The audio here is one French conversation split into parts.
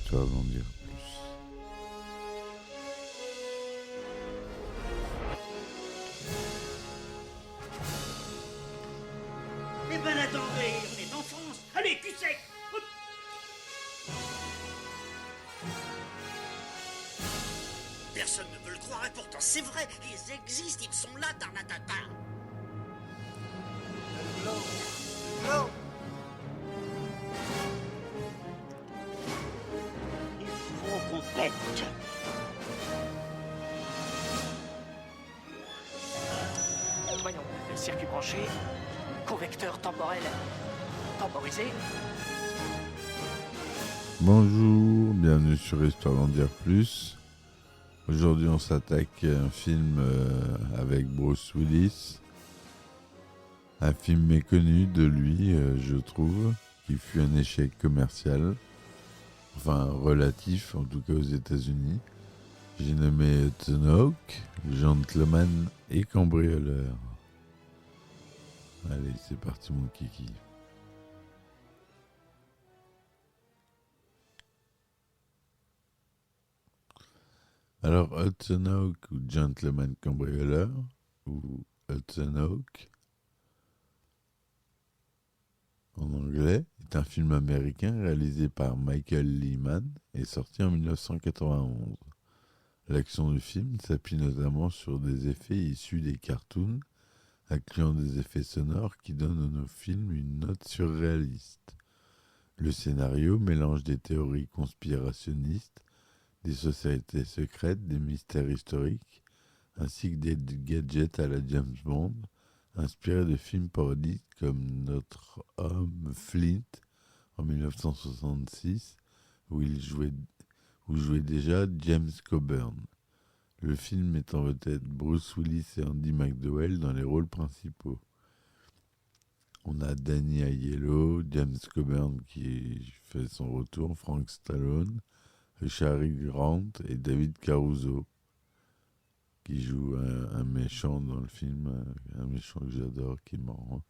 Histoire d'en dire plus. Eh ben attendez, on est en France. Allez, cul sec. Hop. Personne ne veut le croire et pourtant c'est vrai. Ils existent, ils sont là, Tarnatata. Glow. Il faut qu'on pète. Voyons, circuit branché, convecteur temporel temporisé. Bonjour, bienvenue sur Histoire d'en dire plus. Aujourd'hui, on s'attaque à un film avec Bruce Willis. Un film méconnu de lui, je trouve, qui fut un échec commercial. Enfin, relatif, en tout cas aux États-Unis. J'ai nommé Hudson Hawk, Gentleman et Cambrioleur. Allez, c'est parti mon kiki. Alors, Hudson Hawk ou Gentleman Cambrioleur, ou Hudson Hawk, en anglais, est un film américain réalisé par Michael Lehman et sorti en 1991. L'action du film s'appuie notamment sur des effets issus des cartoons, incluant des effets sonores qui donnent à nos films une note surréaliste. Le scénario mélange des théories conspirationnistes, des sociétés secrètes, des mystères historiques, ainsi que des gadgets à la James Bond, inspirés de films parodiques comme Notre Homme Flint en 1966, où jouait déjà James Coburn. Le film met en vedette Bruce Willis et Andy McDowell dans les rôles principaux. On a Danny Aiello, James Coburn qui fait son retour, Frank Stallone, Richard Grant et David Caruso qui joue un méchant dans le film, un méchant que j'adore, qui est marrant,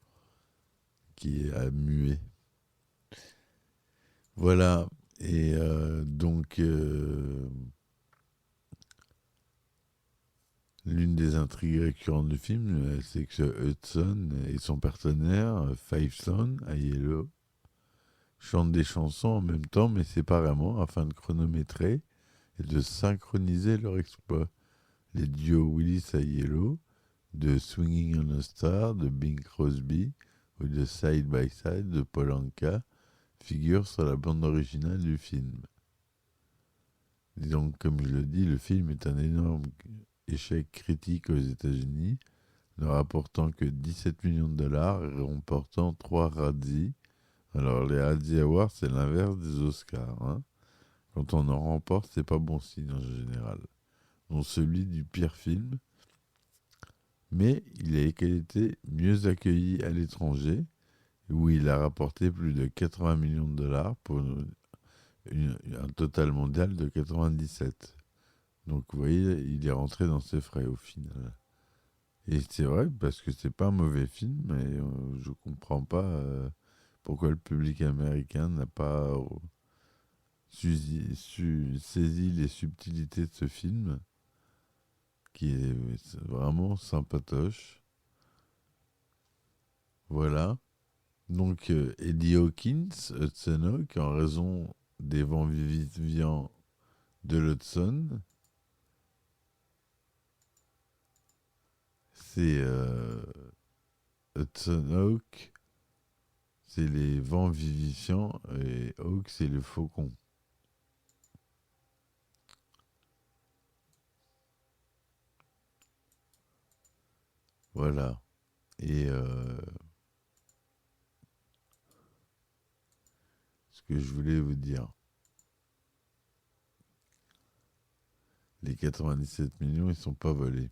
qui est muet. Voilà, et donc l'une des intrigues récurrentes du film, c'est que Hudson et son partenaire, Five Son, Aiello, chantent des chansons en même temps mais séparément afin de chronométrer et de synchroniser leur exploit. Les duos Willis-Aiello, de Swinging on a Star de Bing Crosby ou de Side by Side de Paul Anka figurent sur la bande originale du film. Donc, comme je le dis, le film est un énorme échec critique aux États-Unis, ne rapportant que 17 millions de dollars et remportant 3 Razzies. Alors, les Razzie Awards, c'est l'inverse des Oscars. Hein. Quand on en remporte, c'est pas bon signe en général. Donc, celui du pire film. Mais il a été mieux accueilli à l'étranger, où il a rapporté plus de 80 millions de dollars pour un total mondial de 97. Donc vous voyez, il est rentré dans ses frais au final. Et c'est vrai, parce que c'est pas un mauvais film, mais je comprends pas pourquoi le public américain n'a pas saisi les subtilités de ce film, qui est vraiment sympatoche. Voilà. Donc Eddie Hawkins, Hudson Hawk, en raison des vents vivifiants de l'Hudson, c'est Hudson Hawk, c'est les vents vivifiants et Hawk, c'est le faucon. Voilà. Et ce que je voulais vous dire, les 97 millions, ils sont pas volés.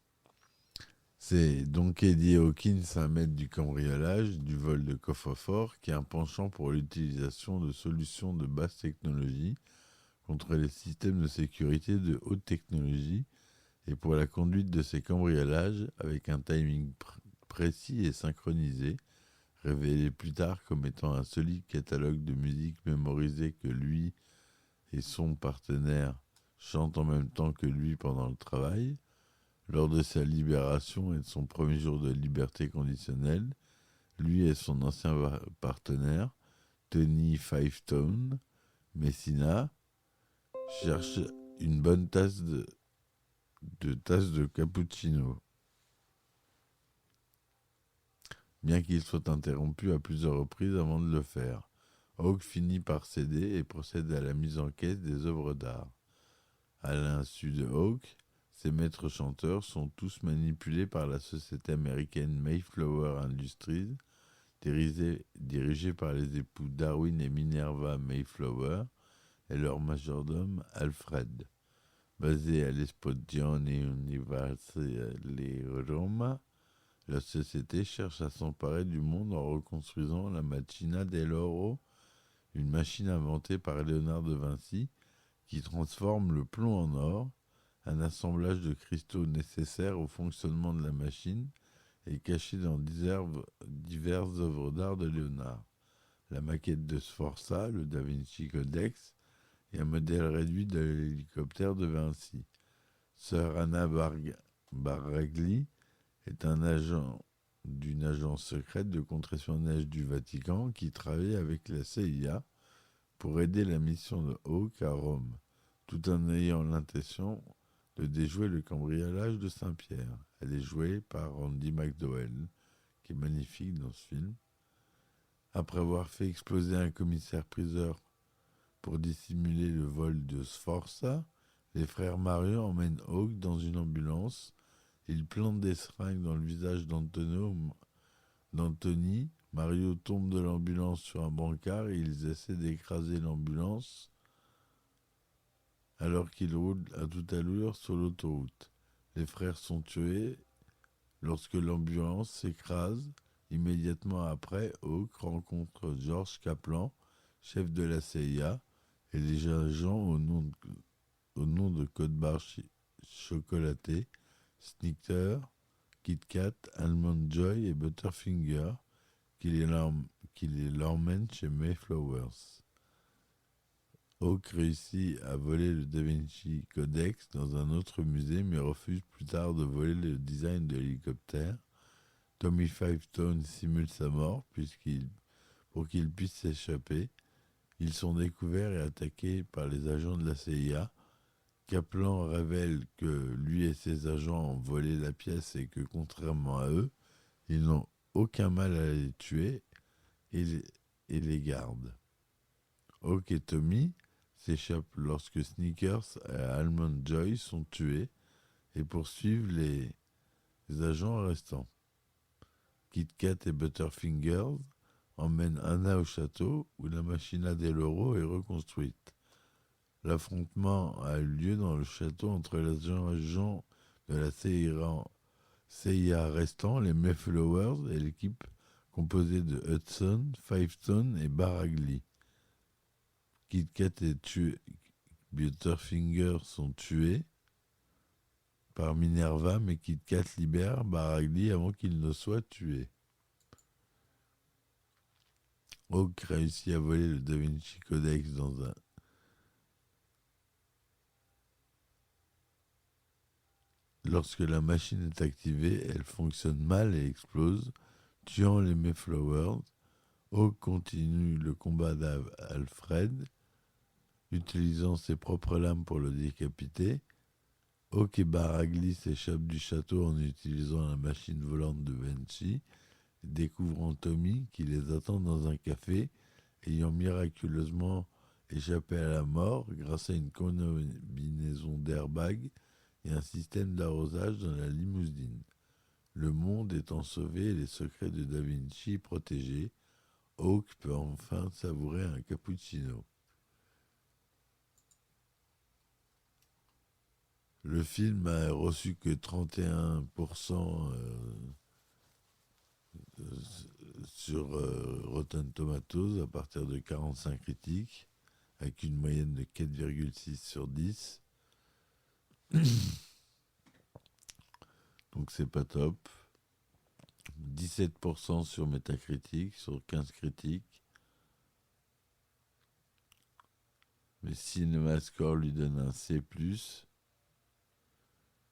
C'est donc Eddie Hawkins, un maître du cambriolage, du vol de coffre-fort, qui a un penchant pour l'utilisation de solutions de basse technologie contre les systèmes de sécurité de haute technologie et pour la conduite de ses cambriolages avec un timing précis et synchronisé, révélé plus tard comme étant un solide catalogue de musique mémorisé que lui et son partenaire chantent en même temps que lui pendant le travail. Lors de sa libération et de son premier jour de liberté conditionnelle, lui et son ancien partenaire, Tony Five Tone Messina, cherchent une bonne tasse de cappuccino. Bien qu'il soit interrompu à plusieurs reprises avant de le faire, Hawk finit par céder et procède à la mise en caisse des œuvres d'art. À l'insu de Hawk, ces maîtres chanteurs sont tous manipulés par la société américaine Mayflower Industries, dirigée par les époux Darwin et Minerva Mayflower et leur majordome Alfred. Basée à l'Esposizione Universale Roma, la société cherche à s'emparer du monde en reconstruisant la Macchina dell'Oro, une machine inventée par Léonard de Vinci qui transforme le plomb en or, un assemblage de cristaux nécessaires au fonctionnement de la machine et caché dans diverses œuvres d'art de Léonard. La maquette de Sforza, le Da Vinci Codex et un modèle réduit de l'hélicoptère de Vinci. Sir Anna Baragli est un agent d'une agence secrète de contre-espionnage du Vatican qui travaille avec la CIA pour aider la mission de Hawk à Rome, tout en ayant l'intention de déjouer le cambriolage de Saint-Pierre. Elle est jouée par Randy McDowell, qui est magnifique dans ce film. Après avoir fait exploser un commissaire-priseur pour dissimuler le vol de Sforza, les frères Mario emmènent Hawk dans une ambulance. Ils plantent des seringues dans le visage d'Anthony. Mario tombe de l'ambulance sur un brancard et ils essaient d'écraser l'ambulance alors qu'ils roulent à toute allure sur l'autoroute. Les frères sont tués lorsque l'ambulance s'écrase. Immédiatement après, Hawk rencontre George Kaplan, chef de la CIA, et les agents au nom de code barre chocolaté, Snickers, Kit Kat, Almond Joy et Butterfinger, qui les l'emmènent chez Mayflowers. Hawk réussit à voler le Da Vinci Codex dans un autre musée, mais refuse plus tard de voler le design de l'hélicoptère. Tommy Five Tone simule sa mort pour qu'il puisse s'échapper. Ils sont découverts et attaqués par les agents de la CIA. Kaplan révèle que lui et ses agents ont volé la pièce et que, contrairement à eux, ils n'ont aucun mal à les tuer et les gardent. Hawk et Tommy s'échappent lorsque Snickers et Almond Joy sont tués et poursuivent les agents restants. Kit Kat et Butterfingers emmènent Anna au château où la Machina dell'Oro est reconstruite. L'affrontement a eu lieu dans le château entre les agents de la CIA restants, les Mayflowers et l'équipe composée de Hudson, Five Tone et Baragli. Kit Kat est tué, Butterfinger sont tués par Minerva, mais Kit Kat libère Baragli avant qu'il ne soit tué. Hawk réussit à voler le Da Vinci Codex Lorsque la machine est activée, elle fonctionne mal et explose, tuant les Mayflowers. Hawk continue le combat d'Alfred, utilisant ses propres lames pour le décapiter. Hawk et Baragli s'échappent du château en utilisant la machine volante de Vinci, découvrant Tommy qui les attend dans un café, ayant miraculeusement échappé à la mort grâce à une combinaison d'airbag et un système d'arrosage dans la limousine. Le monde étant sauvé et les secrets de Da Vinci protégés, Hawk peut enfin savourer un cappuccino. Le film a reçu que 31% sur Rotten Tomatoes à partir de 45 critiques, avec une moyenne de 4,6 sur 10. Donc c'est pas top. 17% sur Metacritic, sur 15 critiques. mais CinemaScore lui donne un C+,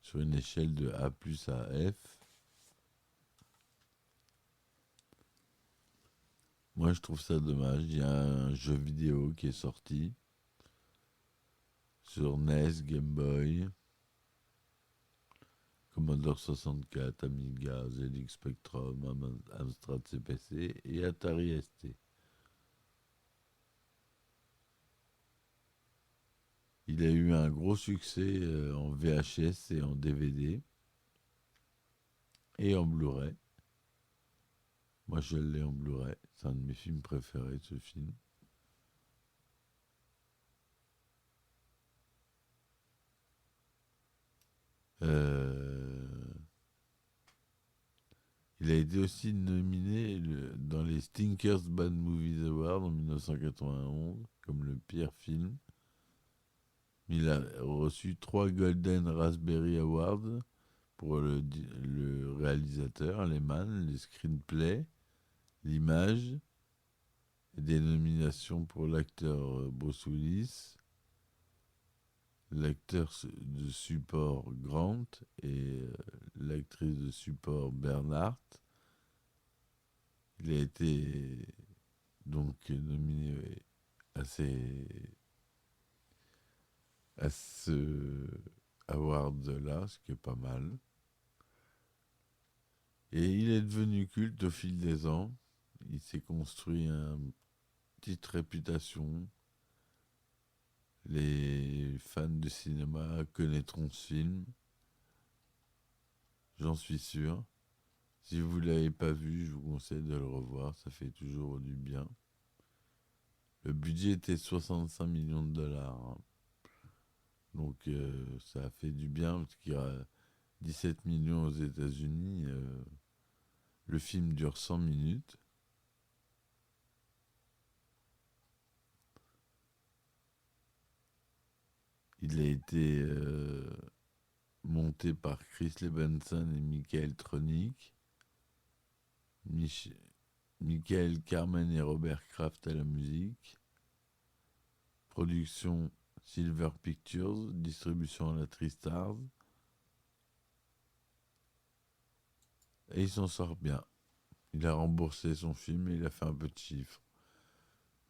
sur une échelle de A+ à F. Moi, je trouve ça dommage. Il y a un jeu vidéo qui est sorti sur NES, Game Boy, Commodore 64, Amiga, ZX Spectrum, Amstrad CPC et Atari ST. Il a eu un gros succès en VHS et en DVD et en Blu-ray. Moi, je l'ai en Blu-ray. C'est un de mes films préférés, ce film. Il a été aussi nominé dans les Stinkers Bad Movies Awards en 1991 comme le pire film. Il a reçu 3 Golden Raspberry Awards pour le réalisateur, Lehman, les screenplays, l'image, et des nominations pour l'acteur Bruce Willis, l'acteur de support Grant et l'actrice de support Bernhardt. Il a été donc nominé à ce award-là, ce qui est pas mal. Et il est devenu culte au fil des ans. Il s'est construit une petite réputation. Les fans de cinéma connaîtront ce film. J'en suis sûr. Si vous ne l'avez pas vu, je vous conseille de le revoir. Ça fait toujours du bien. Le budget était 65 millions de dollars. Hein. Donc ça a fait du bien parce qu'il y a 17 millions aux États-Unis. Le film dure 100 minutes. Il a été monté par Chris Lebenson et Michael Tronick. Michael Carmen et Robert Kraft à la musique. Production Silver Pictures. Distribution à la TriStars. Et il s'en sort bien. Il a remboursé son film et il a fait un peu de chiffres.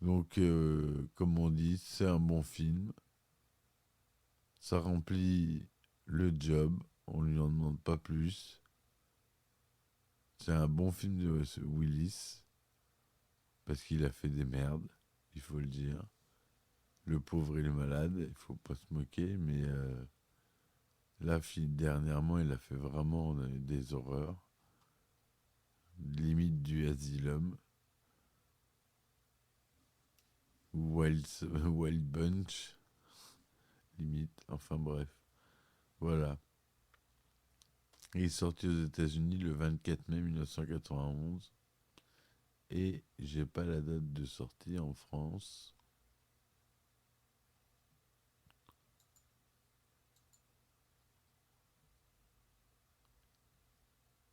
Donc, comme on dit, c'est un bon film. Ça remplit le job. On ne lui en demande pas plus. C'est un bon film de Willis. Parce qu'il a fait des merdes, il faut le dire. Le pauvre, il est malade, il faut pas se moquer. Mais là, dernièrement, il a fait vraiment des horreurs. Limite du Asylum. Wild Bunch. Limite, enfin bref. Voilà. Il est sorti aux États-Unis le 24 mai 1991. Et j'ai pas la date de sortie en France.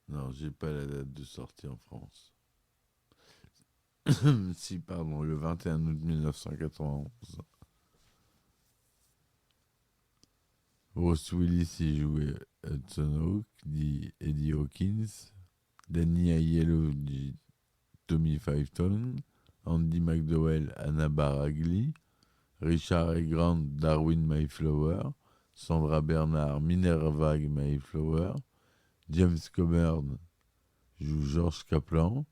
Non, j'ai pas la date de sortie en France. Si, pardon, le 21 août 1991. Bruce Willis y jouait Hudson Hawk, dit Eddie Hawkins. Danny Aiello dit Tommy Fiveton. Andy McDowell, Anna Baragli. Richard E. Grant, Darwin Mayflower. Sandra Bernard, Minerva Mayflower. James Coburn joue George Kaplan.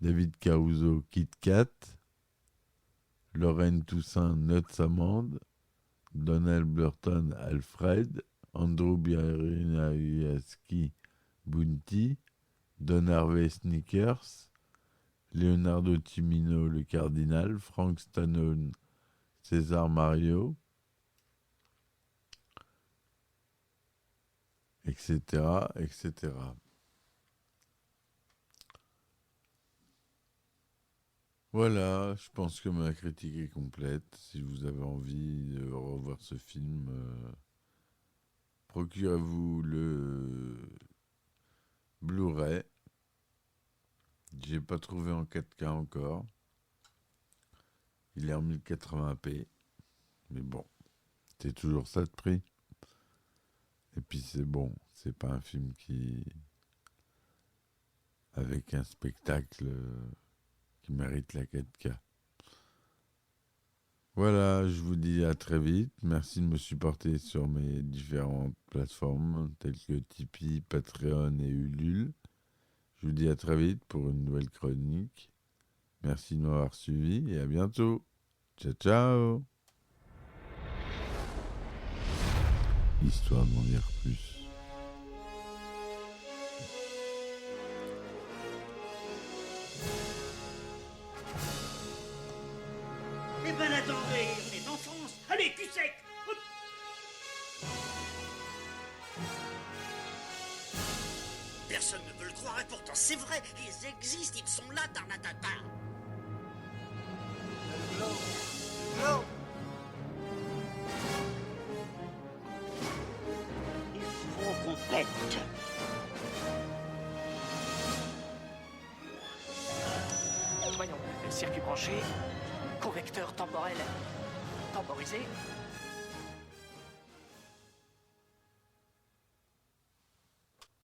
David Caruso, Kit Kat. Lorraine Toussaint, Nuts Amande. Donald Burton, Alfred. Andrew Biernayaski, Bounty. Don Harvey, Snickers. Leonardo Cimino, le Cardinal. Frank Stallone, César Mario. Etc., etc. Voilà, je pense que ma critique est complète. Si vous avez envie de revoir ce film, procurez-vous le Blu-ray. J'ai pas trouvé en 4K encore. Il est en 1080p. Mais bon, c'est toujours ça de prix. Et puis c'est bon, c'est pas un film avec un spectacle qui mérite la 4K. Voilà, je vous dis à très vite. Merci de me supporter sur mes différentes plateformes telles que Tipeee, Patreon et Ulule. Je vous dis à très vite pour une nouvelle chronique. Merci de m'avoir suivi et à bientôt. Ciao, ciao. Histoire d'en dire plus. Eh ben attendez, on est en France. Allez, cul sec. Hop. Personne ne veut le croire et pourtant c'est vrai, ils existent, ils sont là, Tarnatata. Le globe. Il faut qu'on pète. Voyons, circuit branché, convecteur temporel temporisé,